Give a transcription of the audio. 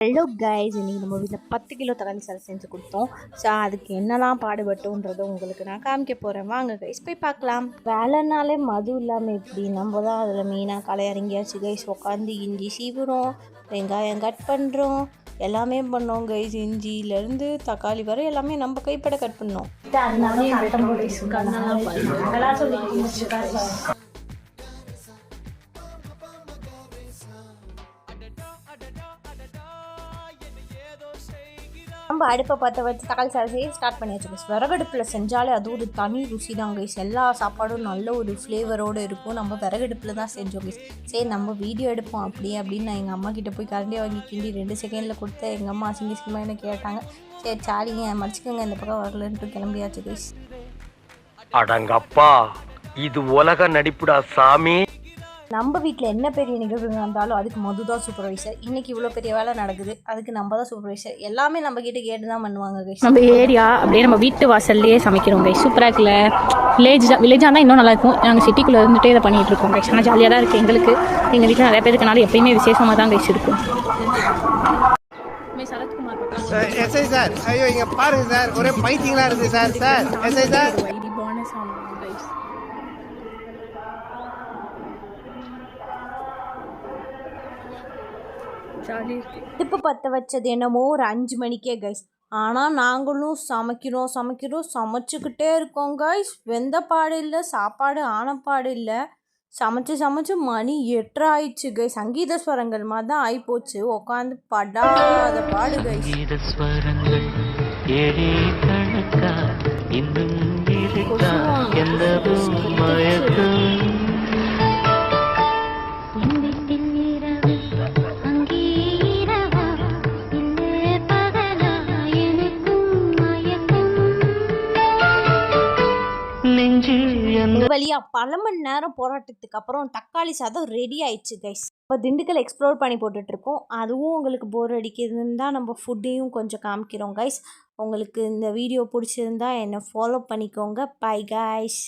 Hello guys, இன்றைக்கி நம்ம வீட்டில் 10 கிலோ தக்காளி சாதம் செஞ்சு கொடுத்தோம். ஸோ அதுக்கு என்னெல்லாம் பாடுபட்டோன்றதை உங்களுக்கு நான் காமிக்க போகிறேன். வாங்க கைஸ் போய் பார்க்கலாம். வேலைனாலே மது இல்லாமல் எப்படி நம்ம தான் அதில் மெயினாக களை இறங்கியாச்சு கைஸ். உட்காந்து இஞ்சி சீவுறோம், வெங்காயம் கட் பண்ணுறோம், எல்லாமே பண்ணோம் கைஸ். இஞ்சியிலேருந்து தக்காளி வரை எல்லாமே நம்ம கைப்பட கட் பண்ணோம். நம்ம அடுப்பை பற்ற வச்சு தக்காளி சாதம் செய்ய ஸ்டார்ட் பண்ணியாச்சு கைஸ். விறகடுப்பில் செஞ்சாலே அது ஒரு தனி ருசி தான் கைஸ். எல்லா சாப்பாடும் நல்ல ஒரு ஃப்ளேவரோடு இருக்கும். நம்ம விறகடுப்பில் தான் செஞ்சோம் கைஸ். சரி நம்ம வீடியோ எடுப்போம் அப்படின்னு நான் எங்கள் அம்மா கிட்டே போய் கரண்டியை வாங்கி கிண்டி 2 செகண்டில் கொடுத்து எங்கள் அம்மா சிங்கமாக என்ன கேட்டாங்க. சரி சாரிங்க மடிச்சுக்கோங்க, இந்த பக்கம் வரலன்ட்டு கிளம்பியாச்சு கைஸ். அடங்கப்பா, இது உலக நடிப்புடா சாமி. நம்ம வீட்டில் என்ன பெரிய நிகழ்வுங்க இருந்தாலும் அதுக்கு மது தான் சூப்பர்வைசர். இன்றைக்கி இவ்வளோ பெரிய வேலை நடக்குது, அதுக்கு நம்ம தான் சூப்பர்வைசர். எல்லாமே நம்ம கிட்ட கேட்டு தான் பண்ணுவாங்க கைஸ். நம்ம ஏரியா அப்படியே நம்ம வீட்டு வாசல்லையே சமைக்கிறோம் கைஸ். சூப்பராக இருக்குல்ல. வில்லேஜாக தான் இன்னும் நல்லாயிருக்கும். நாங்கள் சிட்டிக்குள்ளே இருந்துகிட்டே இதை பண்ணிகிட்டு இருக்கோம் கைஸ். ஆனால் ஜாலியாக தான் இருக்குது எங்களுக்கு. எங்கள் வீட்டில் நிறைய பேருக்குனால எப்பயுமே விசேஷமாக தான் கைஸ் இருக்கும். எஸ்ஐ சார், ஐயோ இங்க பாருங்க சார், ஒரே பைத்தியங்களா இருக்கு சார். சார் எஸ்ஐ சார், இப்போ பற்ற வச்சது என்னமோ ஒரு 5 மணிக்கே கைஸ். ஆனால் நாங்களும் சமைச்சுக்கிட்டே இருக்கோம் கைஸ். வெந்த பாடு இல்லை, சாப்பாடு ஆனப்பாடு இல்லை. சமைச்சு மணி 8 ஆயிடுச்சு கைஸ். சங்கீத ஸ்வரங்கள் மாதிரி தான் ஆகிப்போச்சு. உட்காந்து படாத பாடு கைஸ். வழியா பல மணி நேரம் போராட்டத்துக்கு அப்புறம் தக்காளி சாதம் ரெடி ஆயிடுச்சு கைஸ். இப்போ திண்டுக்கல் எக்ஸ்ப்ளோர் பண்ணி போட்டுட்ருக்கோம். அதுவும் உங்களுக்கு போர் அடிக்கிறதுன்னு தான் நம்ம ஃபுட்டையும் கொஞ்சம் காமிக்கிறோம் கைஸ். உங்களுக்கு இந்த வீடியோ பிடிச்சிருந்தா என்னை ஃபாலோ பண்ணிக்கோங்க. Bye guys.